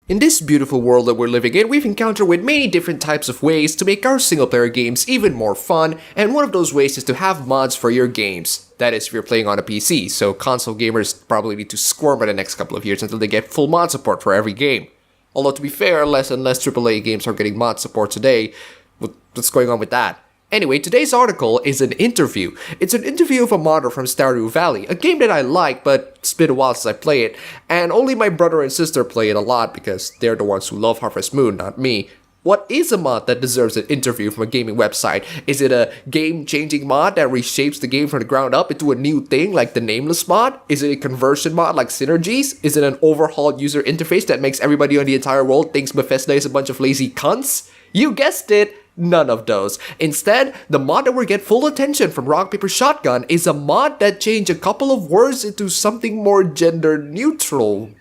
In this beautiful world that we're living in, we've encountered with many different types of ways to make our single-player games even more fun, and one of those ways is to have mods for your games. That is, if you're playing on a PC, so console gamers probably need to squirm for the next couple of years until they get full mod support for every game. Although to be fair, less and less AAA games are getting mod support today. What's going on with that? Anyway, today's article is an interview. It's an interview of a modder from Stardew Valley, a game that I like, but it's been a while since I play it, and only my brother and sister play it a lot because they're the ones who love Harvest Moon, not me. What is a mod that deserves an interview from a gaming website? Is it a game-changing mod that reshapes the game from the ground up into a new thing like the Nameless mod? Is it a conversion mod like Synergies? Is it an overhauled user interface that makes everybody on the entire world thinks Bethesda is a bunch of lazy cunts? You guessed it! None of those. Instead, the mod that will get full attention from Rock Paper Shotgun is a mod that changed a couple of words into something more gender neutral.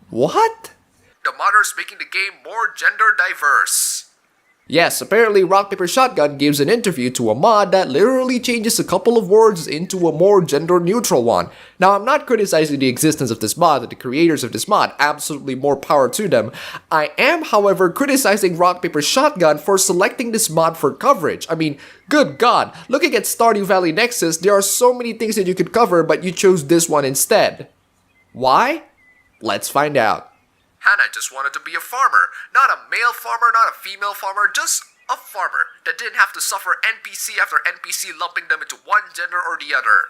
What? The modder's making the game more gender diverse. Yes, apparently Rock Paper Shotgun gives an interview to a mod that literally changes a couple of words into a more gender neutral one. Now, I'm not criticizing the existence of this mod or the creators of this mod, absolutely more power to them. I am, however, criticizing Rock Paper Shotgun for selecting this mod for coverage. I mean, good God, looking at Stardew Valley Nexus, there are so many things that you could cover, but you chose this one instead. Why? Let's find out. Hannah just wanted to be a farmer. Not a male farmer, not a female farmer, just a farmer that didn't have to suffer NPC after NPC lumping them into one gender or the other.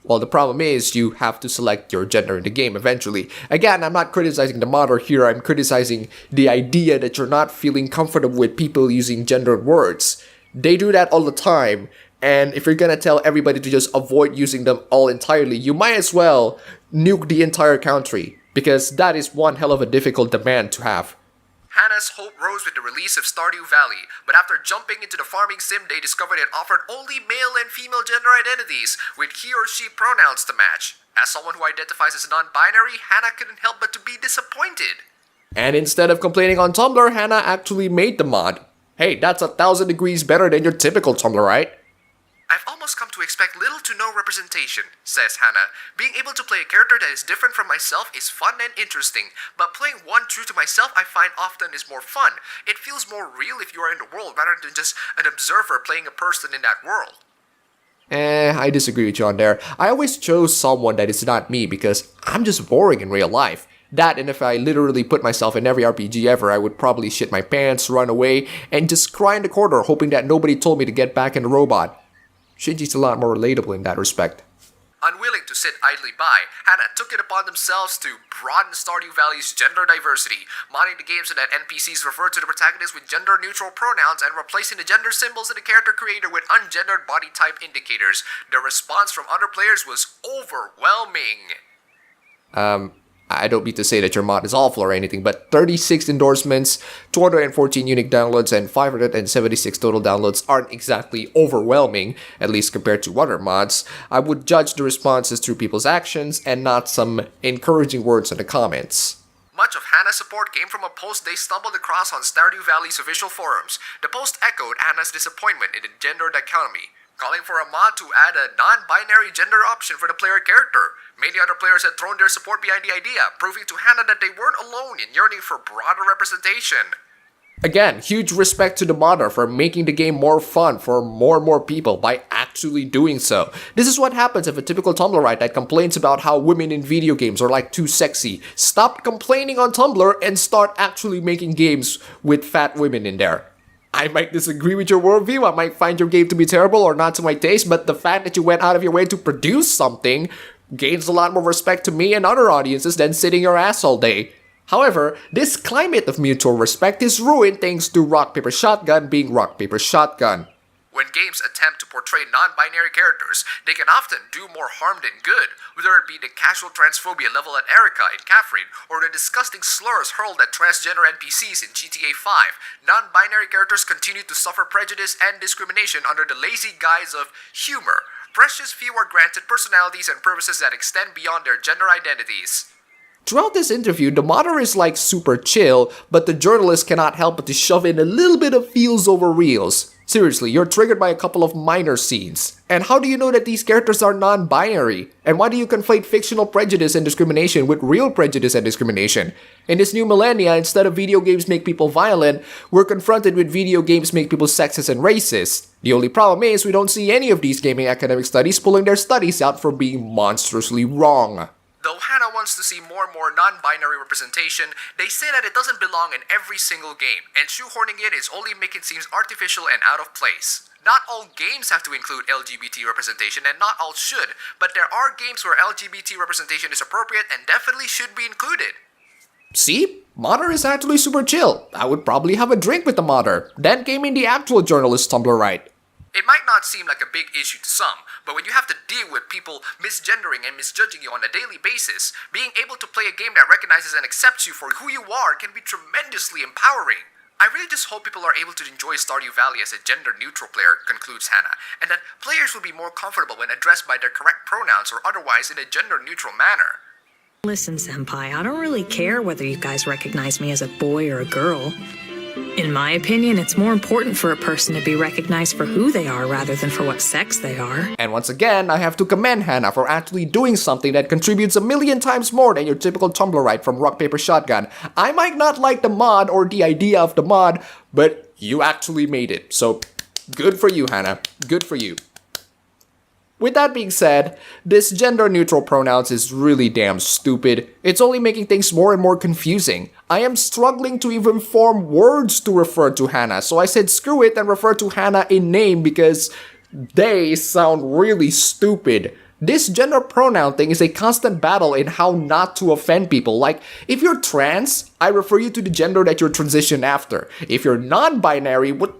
Well, the problem is you have to select your gender in the game eventually. Again, I'm not criticizing the modder here, I'm criticizing the idea that you're not feeling comfortable with people using gendered words. They do that all the time, and if you're gonna tell everybody to just avoid using them all entirely, you might as well nuke the entire country. Because that is one hell of a difficult demand to have. Hannah's hope rose with the release of Stardew Valley, but after jumping into the farming sim, they discovered it offered only male and female gender identities, with he or she pronouns to match. As someone who identifies as non-binary, Hannah couldn't help but to be disappointed. And instead of complaining on Tumblr, Hannah actually made the mod. Hey, that's 1,000 degrees better than your typical Tumblr, right? I've almost come to expect little to no representation, says Hannah. Being able to play a character that is different from myself is fun and interesting, but playing one true to myself I find often is more fun. It feels more real if you are in the world rather than just an observer playing a person in that world. I disagree with you on there. I always chose someone that is not me because I'm just boring in real life. That, and if I literally put myself in every RPG ever, I would probably shit my pants, run away, and just cry in the corner hoping that nobody told me to get back in the robot. Shinji's a lot more relatable in that respect. Unwilling to sit idly by, Hannah took it upon themselves to broaden Stardew Valley's gender diversity, modding the game so that NPCs refer to the protagonist with gender-neutral pronouns and replacing the gender symbols in the character creator with ungendered body type indicators. The response from other players was overwhelming. I don't mean to say that your mod is awful or anything, but 36 endorsements, 214 unique downloads, and 576 total downloads aren't exactly overwhelming, at least compared to other mods. I would judge the responses through people's actions and not some encouraging words in the comments. Much of Hannah's support came from a post they stumbled across on Stardew Valley's official forums. The post echoed Hannah's disappointment in the gendered economy, calling for a mod to add a non-binary gender option for the player character. Many other players had thrown their support behind the idea, proving to Hannah that they weren't alone in yearning for broader representation. Again, huge respect to the modder for making the game more fun for more and more people by actually doing so. This is what happens if a typical Tumblrite that complains about how women in video games are like too sexy stop complaining on Tumblr and start actually making games with fat women in there. I might disagree with your worldview, I might find your game to be terrible or not to my taste, but the fact that you went out of your way to produce something gains a lot more respect to me and other audiences than sitting your ass all day. However, this climate of mutual respect is ruined thanks to Rock Paper Shotgun being Rock Paper Shotgun. When games attempt to portray non-binary characters, they can often do more harm than good, whether it be the casual transphobia level at Erica in Catherine, or the disgusting slurs hurled at transgender NPCs in GTA 5. Non-binary characters continue to suffer prejudice and discrimination under the lazy guise of humor. Precious few are granted personalities and purposes that extend beyond their gender identities. Throughout this interview, the modder is like super chill, but the journalist cannot help but to shove in a little bit of feels over reals. Seriously, you're triggered by a couple of minor scenes. And how do you know that these characters are non-binary? And why do you conflate fictional prejudice and discrimination with real prejudice and discrimination? In this new millennia, instead of video games make people violent, we're confronted with video games make people sexist and racist. The only problem is we don't see any of these gaming academic studies pulling their studies out for being monstrously wrong. Though Hannah wants to see more and more non-binary representation, they say that it doesn't belong in every single game, and shoehorning it is only making it seem artificial and out of place. Not all games have to include LGBT representation, and not all should, but there are games where LGBT representation is appropriate and definitely should be included. See? Modder is actually super chill. I would probably have a drink with the modder, then game in the actual journalist Tumblr right. It might not seem like a big issue to some, but when you have to deal with people misgendering and misjudging you on a daily basis, being able to play a game that recognizes and accepts you for who you are can be tremendously empowering. I really just hope people are able to enjoy Stardew Valley as a gender-neutral player, concludes Hannah, and that players will be more comfortable when addressed by their correct pronouns or otherwise in a gender-neutral manner. Listen, Senpai, I don't really care whether you guys recognize me as a boy or a girl. In my opinion, it's more important for a person to be recognized for who they are rather than for what sex they are. And once again, I have to commend Hannah for actually doing something that contributes a million times more than your typical Tumblrite from Rock Paper Shotgun. I might not like the mod or the idea of the mod, but you actually made it. So, good for you, Hannah. Good for you. With that being said, this gender-neutral pronouns is really damn stupid. It's only making things more and more confusing. I am struggling to even form words to refer to Hannah, so I said screw it and refer to Hannah in name because they sound really stupid. This gender pronoun thing is a constant battle in how not to offend people. Like, if you're trans, I refer you to the gender that you're transitioned after. If you're non-binary, what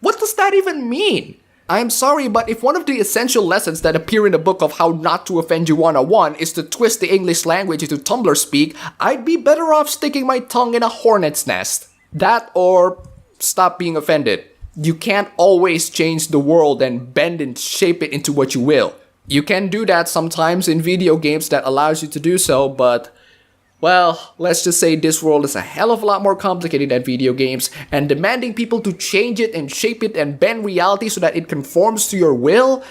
does that even mean? I'm sorry, but if one of the essential lessons that appear in the book of How Not to Offend You 101 is to twist the English language into Tumblr speak, I'd be better off sticking my tongue in a hornet's nest. That or stop being offended. You can't always change the world and bend and shape it into what you will. You can do that sometimes in video games that allows you to do so, but well, let's just say this world is a hell of a lot more complicated than video games, and demanding people to change it and shape it and bend reality so that it conforms to your will,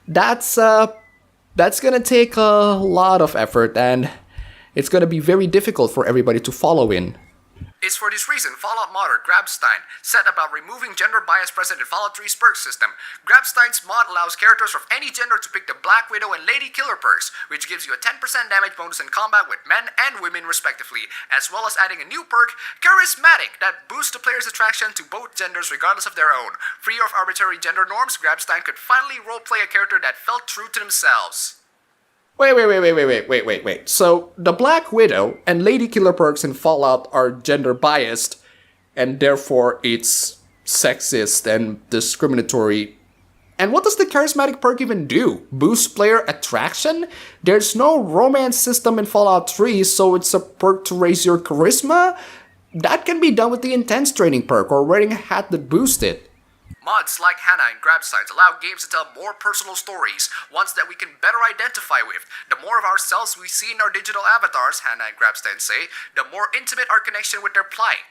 that's gonna take a lot of effort, and it's gonna be very difficult for everybody to follow in. It's for this reason Fallout modder Grabstein said about removing gender bias present in Fallout 3's perk system. Grabstein's mod allows characters of any gender to pick the Black Widow and Lady Killer perks, which gives you a 10% damage bonus in combat with men and women respectively, as well as adding a new perk, Charismatic, that boosts the player's attraction to both genders regardless of their own. Free of arbitrary gender norms, Grabstein could finally roleplay a character that felt true to themselves. Wait. So, the Black Widow and Lady Killer perks in Fallout are gender biased, and therefore it's sexist and discriminatory. And what does the charismatic perk even do? Boost player attraction? There's no romance system in Fallout 3, so it's a perk to raise your charisma? That can be done with the intense training perk or wearing a hat that boosts it. Mods like Hannah and Grabsteins allow games to tell more personal stories, ones that we can better identify with. The more of ourselves we see in our digital avatars, Hannah and Grabstein say, the more intimate our connection with their plight.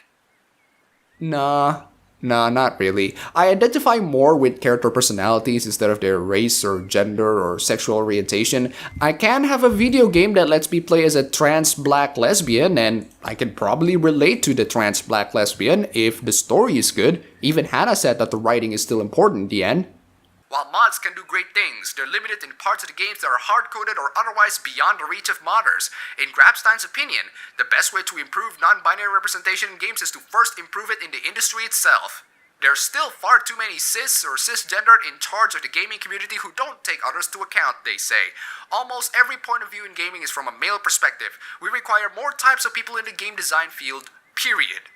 Nah, not really. I identify more with character personalities instead of their race or gender or sexual orientation. I can have a video game that lets me play as a trans black lesbian, and I can probably relate to the trans black lesbian if the story is good. Even Hannah said that the writing is still important in the end. While mods can do great things, they're limited in parts of the games that are hard-coded or otherwise beyond the reach of modders. In Grabstein's opinion, the best way to improve non-binary representation in games is to first improve it in the industry itself. There's still far too many cis or cisgendered in charge of the gaming community who don't take others to account, they say. Almost every point of view in gaming is from a male perspective. We require more types of people in the game design field, period.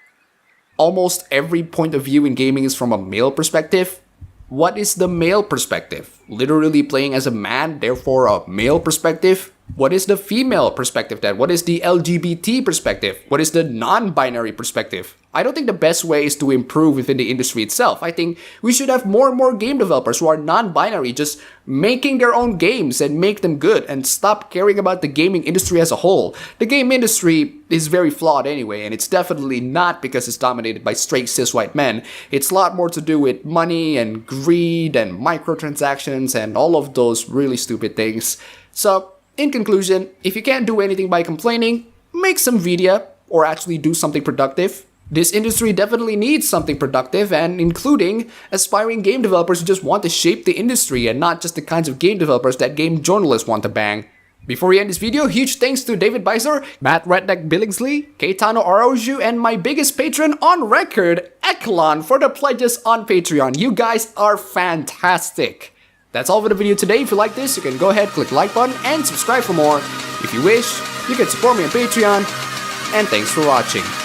Almost every point of view in gaming is from a male perspective? What is the male perspective? Literally playing as a man, therefore a male perspective? What is the female perspective then? What is the LGBT perspective? What is the non-binary perspective? I don't think the best way is to improve within the industry itself. I think we should have more and more game developers who are non-binary, just making their own games and make them good and stop caring about the gaming industry as a whole. The game industry is very flawed anyway, and it's definitely not because it's dominated by straight cis white men. It's a lot more to do with money and greed and microtransactions and all of those really stupid things. So, in conclusion, if you can't do anything by complaining, make some media or actually do something productive. This industry definitely needs something productive, and including aspiring game developers who just want to shape the industry and not just the kinds of game developers that game journalists want to bang. Before we end this video, huge thanks to David Beiser, Matt Redneck Billingsley, Keitano Aroju, and my biggest patron on record, Eklon, for the pledges on Patreon. You guys are fantastic. That's all for the video today. If you like this, you can go ahead, click the like button, and subscribe for more. If you wish, you can support me on Patreon. And thanks for watching.